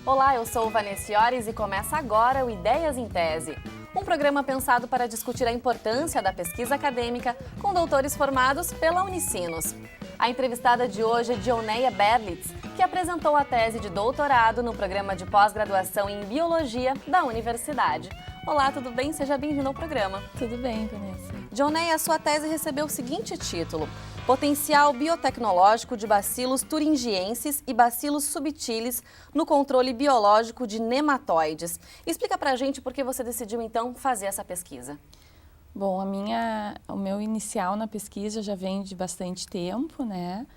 Olá, eu sou Vanessa Iores e começa agora o Ideias em Tese. Um programa pensado para discutir a importância da pesquisa acadêmica com doutores formados pela Unicinos. A entrevistada de hoje é Dioneia Berlitz, que apresentou a tese de doutorado no programa de pós-graduação em Biologia da Universidade. Olá, tudo bem? Seja bem-vindo ao programa. Tudo bem, Vanessa. Dioneia, a sua tese recebeu o seguinte título: Potencial biotecnológico de bacilos thuringiensis e bacilos subtilis no controle biológico de nematóides. Explica pra gente por que você decidiu, então, fazer essa pesquisa. Bom, o meu inicial na pesquisa já vem de bastante tempo, né?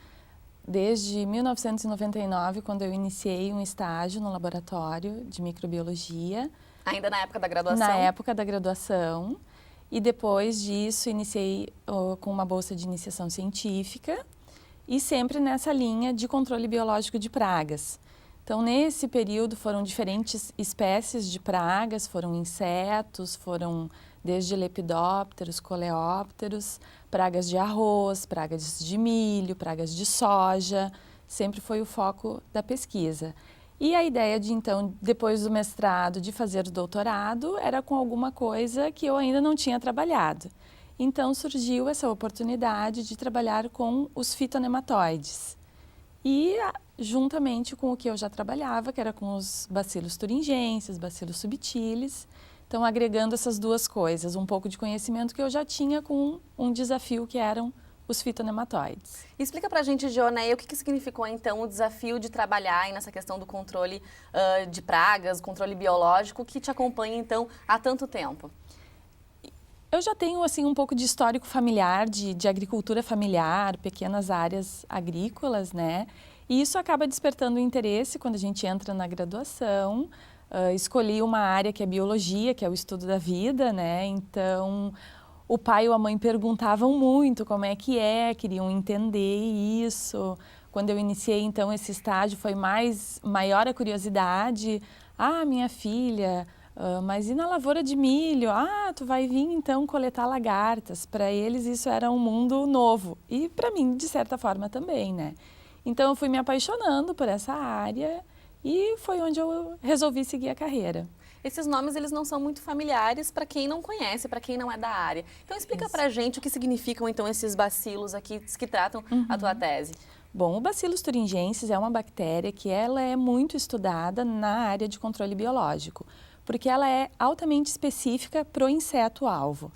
Desde 1999, quando eu iniciei um estágio no laboratório de microbiologia. Ainda na época da graduação? Na época da graduação. E depois disso, iniciei com uma bolsa de iniciação científica e sempre nessa linha de controle biológico de pragas. Então, nesse período, foram diferentes espécies de pragas, foram insetos, foram desde lepidópteros, coleópteros, pragas de arroz, pragas de milho, pragas de soja, sempre foi o foco da pesquisa. E a ideia de, então, depois do mestrado, de fazer o doutorado, era com alguma coisa que eu ainda não tinha trabalhado. Então, surgiu essa oportunidade de trabalhar com os fitonematóides. E, juntamente com o que eu já trabalhava, que era com os bacilos thuringiensis, bacilos subtilis. Então, agregando essas duas coisas, um pouco de conhecimento que eu já tinha com um desafio que eram os fitonematóides. Explica pra gente, Dioneia, o que significou então o desafio de trabalhar aí nessa questão do controle de pragas, controle biológico, que te acompanha então há tanto tempo? Eu já tenho assim um pouco de histórico familiar, de agricultura familiar, pequenas áreas agrícolas, né? E isso acaba despertando interesse quando a gente entra na graduação. Escolhi uma área que é biologia, que é o estudo da vida, né? Então, o pai ou a mãe perguntavam muito como é que queriam entender isso. Quando eu iniciei, então, esse estágio, foi maior a curiosidade. Ah, minha filha, mas e na lavoura de milho? Ah, tu vai vir, então, coletar lagartas. Para eles, isso era um mundo novo. E para mim, de certa forma, também, né? Então, eu fui me apaixonando por essa área e foi onde eu resolvi seguir a carreira. Esses nomes, eles não são muito familiares para quem não conhece, para quem não é da área. Então, explica pra gente o que significam, então, esses bacilos aqui que tratam a tua tese. Bom, o Bacillus thuringiensis é uma bactéria que ela é muito estudada na área de controle biológico, porque ela é altamente específica para o inseto-alvo.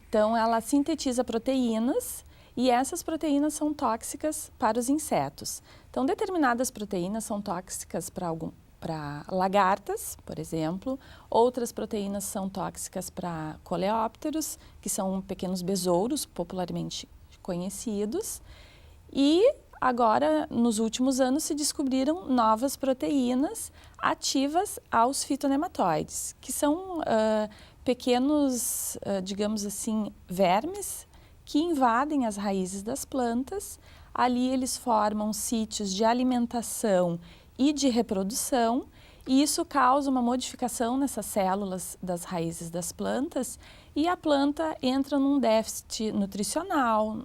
Então, ela sintetiza proteínas e essas proteínas são tóxicas para os insetos. Então, determinadas proteínas são tóxicas para lagartas, por exemplo. Outras proteínas são tóxicas para coleópteros, que são pequenos besouros popularmente conhecidos. E agora, nos últimos anos, se descobriram novas proteínas ativas aos fitonematóides, que são pequenos, digamos assim, vermes que invadem as raízes das plantas. Ali eles formam sítios de alimentação e de reprodução, e isso causa uma modificação nessas células das raízes das plantas e a planta entra num déficit nutricional,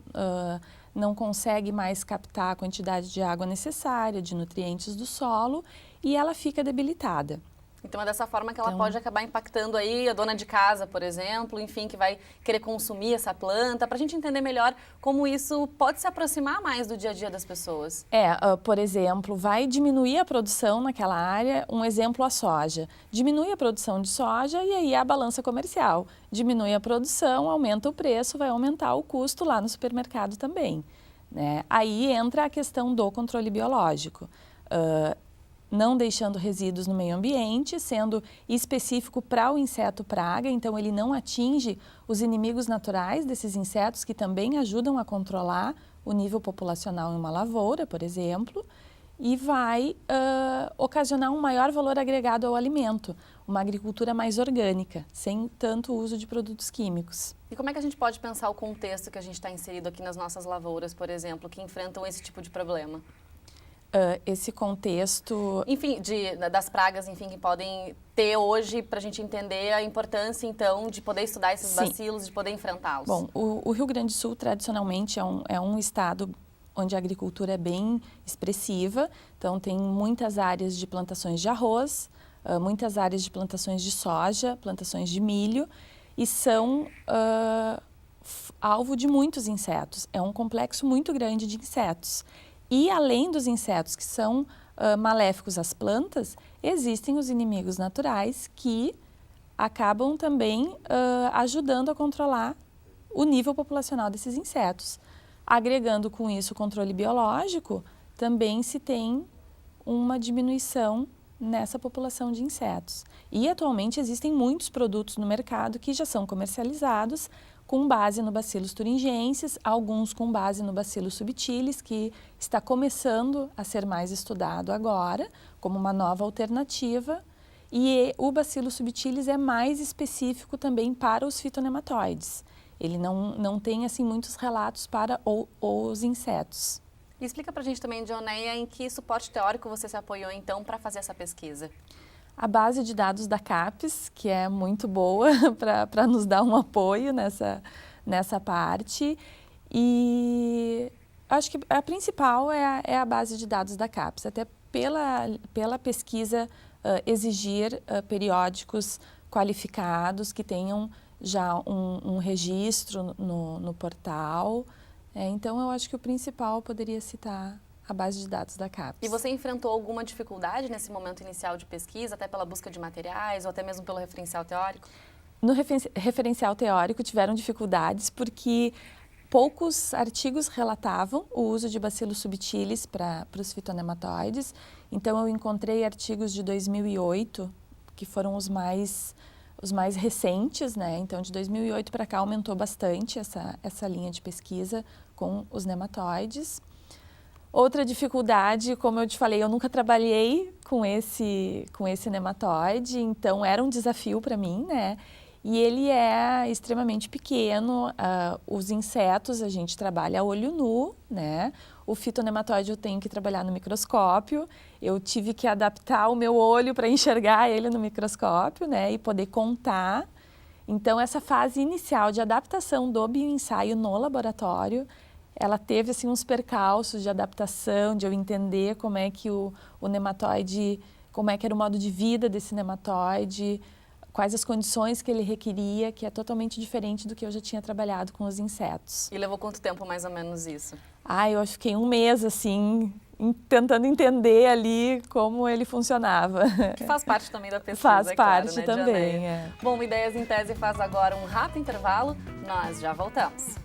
não consegue mais captar a quantidade de água necessária, de nutrientes do solo e ela fica debilitada. Então, é dessa forma que ela pode acabar impactando aí a dona de casa, por exemplo, enfim, que vai querer consumir essa planta, para a gente entender melhor como isso pode se aproximar mais do dia a dia das pessoas. Por exemplo, vai diminuir a produção naquela área, um exemplo a soja. Diminui a produção de soja e aí a balança comercial. Diminui a produção, aumenta o preço, vai aumentar o custo lá no supermercado também, né? Aí entra a questão do controle biológico. Não deixando resíduos no meio ambiente, sendo específico para o inseto praga, então ele não atinge os inimigos naturais desses insetos que também ajudam a controlar o nível populacional em uma lavoura, por exemplo, e vai ocasionar um maior valor agregado ao alimento, uma agricultura mais orgânica, sem tanto uso de produtos químicos. E como é que a gente pode pensar o contexto que a gente está inserido aqui nas nossas lavouras, por exemplo, que enfrentam esse tipo de problema? Esse contexto... Enfim, das pragas, enfim, que podem ter hoje, para a gente entender a importância, então, de poder estudar esses bacilos, de poder enfrentá-los. Bom, o Rio Grande do Sul, tradicionalmente, é um estado onde a agricultura é bem expressiva. Então, tem muitas áreas de plantações de arroz, muitas áreas de plantações de soja, plantações de milho, e são alvo de muitos insetos. É um complexo muito grande de insetos. E além dos insetos que são maléficos às plantas, existem os inimigos naturais que acabam também ajudando a controlar o nível populacional desses insetos. Agregando com isso o controle biológico, também se tem uma diminuição nessa população de insetos. E atualmente existem muitos produtos no mercado que já são comercializados com base no Bacillus thuringiensis, alguns com base no Bacillus subtilis, que está começando a ser mais estudado agora, como uma nova alternativa. E o Bacillus subtilis é mais específico também para os fitonematóides. Ele não tem assim, muitos relatos para os insetos. E explica para a gente também, Dioneia, em que suporte teórico você se apoiou, então, para fazer essa pesquisa? A base de dados da CAPES, que é muito boa para nos dar um apoio nessa parte. E acho que a principal é a base de dados da CAPES, até pela pesquisa exigir periódicos qualificados que tenham já um registro no portal. Então, eu acho que o principal poderia citar a base de dados da CAPES. E você enfrentou alguma dificuldade nesse momento inicial de pesquisa, até pela busca de materiais ou até mesmo pelo referencial teórico? No referencial teórico tiveram dificuldades porque poucos artigos relatavam o uso de Bacillus subtilis para os fitonematóides. Então, eu encontrei artigos de 2008, que foram os mais recentes, né? Então, de 2008 para cá aumentou bastante essa linha de pesquisa com os nematóides. Outra dificuldade, como eu te falei, eu nunca trabalhei com esse nematóide, então era um desafio para mim, né? E ele é extremamente pequeno, os insetos a gente trabalha a olho nu, né? O fitonematóide eu tenho que trabalhar no microscópio, eu tive que adaptar o meu olho para enxergar ele no microscópio, né? E poder contar. Então, essa fase inicial de adaptação do bioensaio no laboratório, ela teve assim, uns percalços de adaptação, de eu entender como é que o nematóide, como é que era o modo de vida desse nematóide, quais as condições que ele requeria, que é totalmente diferente do que eu já tinha trabalhado com os insetos. E levou quanto tempo mais ou menos isso? Eu fiquei um mês assim, tentando entender ali como ele funcionava. Que faz parte também da pesquisa, Faz parte, claro, né, também. Bom, Ideias em Tese faz agora um rápido intervalo, nós já voltamos.